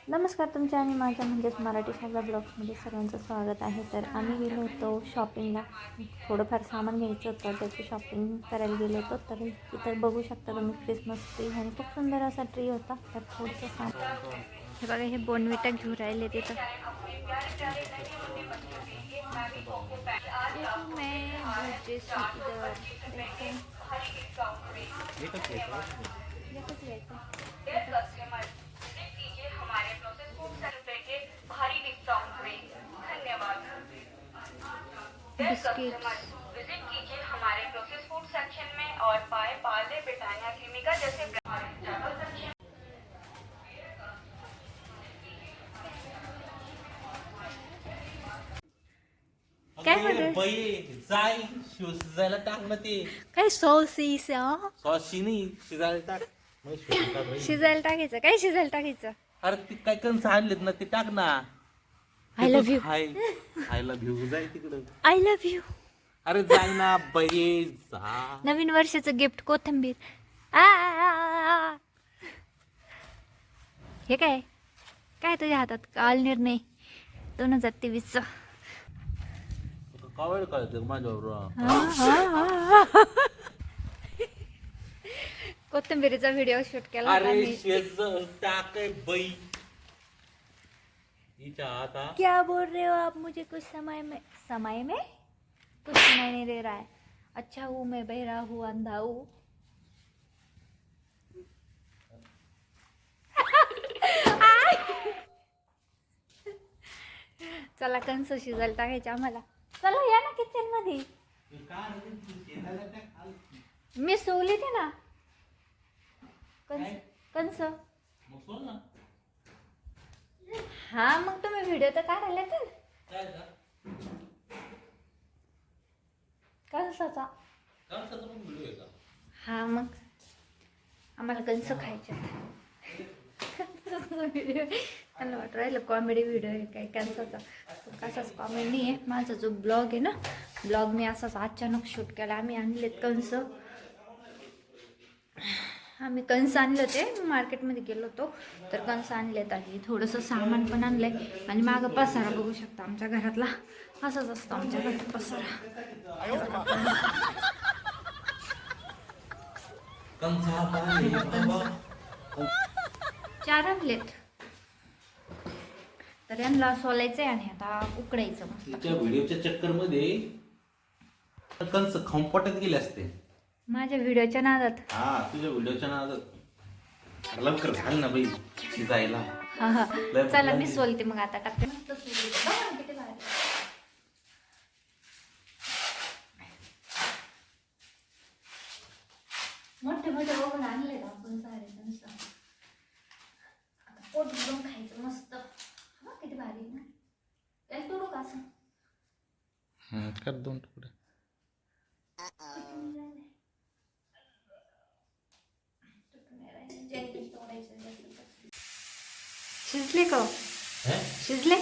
नमस्कार, तुमच्या आणि माझ्या म्हणजेच मराठी शाळा ब्लॉग्समध्ये सर्वांचं स्वागत आहे. तर आम्ही गेलो होतो शॉपिंगला. थोडंफार सामान घ्यायचं होतं, त्याची शॉपिंग करायला गेलो होतो. तर इथं बघू शकता तुम्ही क्रिसमस ट्री आणि खूप सुंदर असा ट्री होता. तर थोडंसं सामान हे बघा, हे बोनविटा घेऊन राहिले तिथं. बिस्किट विजिट कीजिए हमारे प्रोसेस फूड सेक्शन में और पाए पार्ले ब्रिटानिया क्रीमिका जैसे काय जाय शिजायला टाक ना ते काय सॉसीस सॉसची नाही शिजायला टाक शिजायला टाकायचं. काय शिजायला टाकायचं? अरे ते काय कंस आणलेत ना ते टाक ना. I love you. I love you जाय तिकडं. I love you. अरे जाय ना बाई जा. नवीन वर्षाचं गिफ्ट कोथिंबीर. आ हे काय काय तुझ्या हातात? काल निर्णय 2023 कावड कळते माझ्यावर. कोथिंबीरीचा व्हिडिओ शूट केला होता अरे मी. शेज टाक बाई हिच्या आता. क्या बोल रहे हो आप? मुझे कुछ समय में कुछ सुनाई नहीं दे रहा है. अच्छा हूँ मैं, बहरा हूँ, अंधा हूँ. चला कंस शिजायला टाकायचे आम्हाला. चला या ना किचन मध्ये. मी सोवली ते ना कंस. हा मग तुम्ही व्हिडिओ तर काढायला तर कंसाचा. हा मग आम्हाला कंस खायचे. व्हिडिओ मला वाटतं राहिलं कॉमेडी व्हिडिओ आहे काय कंसाचा. कसाच कॉमेडी नाही आहे. माझा जो ब्लॉग आहे ना, ब्लॉग मी असाच अचानक शूट केला. आम्ही आणलेत कंस. आम्ही कंस आणले होते, मार्केटमध्ये गेलो होतो तर कंस आणलेत. आणि थोडंसं सामान पण आणलंय. आणि मागं पसारा बघू शकता आमच्या घरातला. असंच असतं आमच्या घरात पसारा. चार आणलेत तर यांना सोलायचंय आणि आता उकडायचं मस्त. तिच्या व्हिडिओच्या चक्कर मध्ये कंस खंपाटत गेले असते. माझ्या व्हिडिओच्या नादात. हा तुझ्या व्हिडिओच्या नादात लवकर घाल ना बाई शिजायला. हा हा चला मी सोलते मग आता. टाकते मस्त सोलते. किती भारी. मोठे मोठे बघून आणले आपण सारे कंस. आता पोट भरून खायचं मस्त. हा किती भारी ना. त्याला तोडू का असं? कर दोन तुकडे. शिजले का? शिजले.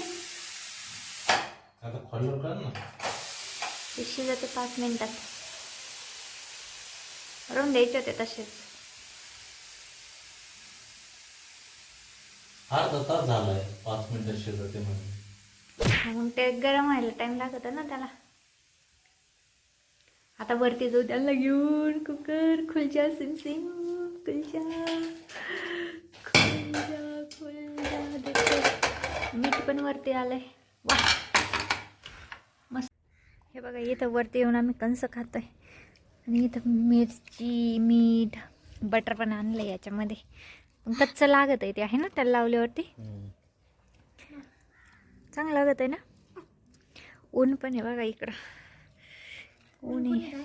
आता खोलवर कर ना. ते शिजते 5 मिनिटात. राहून द्यायचे होते तसेच. अर्धा तास झालाय 5 मिनिटं शिजते म्हणजे. मग ते गरम व्हायला टाइम लागत ना त्याला. आता वरती जाऊ त्याला घेऊन कुकर. खुलच्या सिम सिम खुलच्या खुलच्या खुलच्या. देते मीठ पण वरती आलंय. वा मस्त. हे बघा इथं वरती येऊन आम्ही कंस खातोय. आणि इथं मिरची मीठ बटर पण आणलंय याच्यामध्ये. पण कच्चं लागत आहे ते आहे ना त्याला लावल्यावरती. चांगलं लागत आहे ना. ऊन पण आहे बघा इकडं. ऊन आहे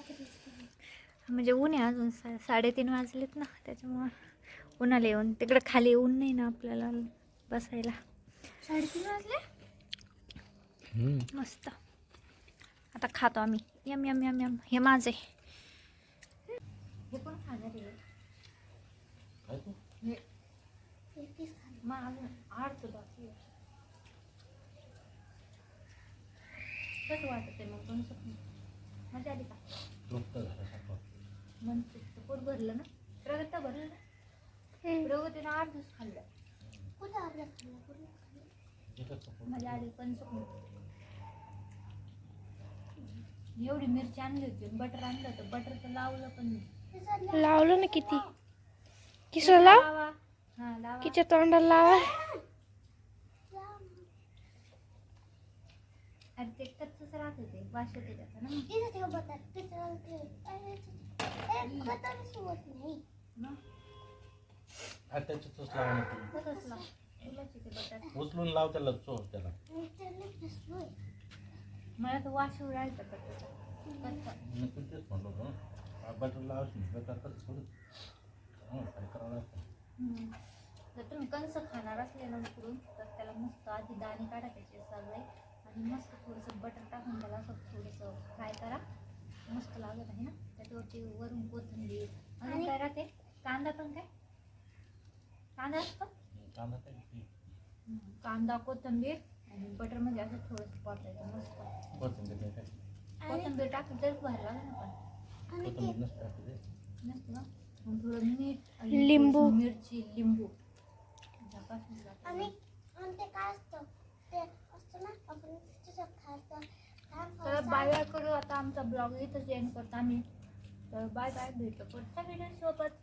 म्हणजे ऊन आहे अजून. 3:30 वाजलेत ना, त्याच्यामुळं उन्हाला येऊन. तिकडं खाली ऊन नाही ना आपल्याला बसायला. 3:30 वाजले. मस्त. आता खातो आम्ही. Yum yum yum yum. हे माझे. हे पण खाणार आहे. मग अजून 8 बाकी. कसं वाटत आहे मग? मजा आली का? म्हणते पोट भरलं ना. प्रगत भरलं ना. प्रगतीनं 8 दिवस खाल्लं. कुठं माझ्या आधी पण एवढी मिरची आणली होती, बटर आणलं होतं, बटर तर लावलं पण नाही. लावलं ना किती किसं लाव लावा. हा लावा. किच्या तोंडाला लावा. अरे ते कच्चच राहत होते, वास येते त्याचा ना. मग त्याच्यातच लावा ना तू. तसंच लाव. तुलाच येते बटर. उचलून लाव त्याला चोर त्याला. मला तर वास येऊ राहिला कच्चा. कच्चा. मी पण तेच म्हणलो होतो बटर लावायची बटर कसं थोडं काय करावं लागतं. जर तुम्ही कंस खाणार असले ना उकडून तर त्याला मस्त आधी दाणे काढा त्याचे सगळे आणि मस्त थोडंसं बटर टाकून त्याला असं थोडंसं फ्राय करा. मस्त लागत आहे ना. त्याच्यावरती वरून कोथिंबीर आणि काय राहते कांदा पण काय कांदा असतो कांदा काय कांदा कोथिंबीर आणि बटर मध्ये असं थोडंसं परतायचं मस्त. कोथिंबीर काय कोथिंबीर टाकली तरी भारी लागेल ना पण कोथिंबीर नसतं टाकते. नसतं ना. मग थोडं मीठ आणि लिंबू. थोडीशी मिरची लिंबू झाकासून टाकायचं. आणि ते काय असतं ते असतं ना आपण त्याच्यात खायचं तर बाय बाय करू आता. आमचा ब्लॉग इथंच एंड करतो आम्ही. तर बाय बाय, भेटतो पुढच्या व्हिडिओ सोबत.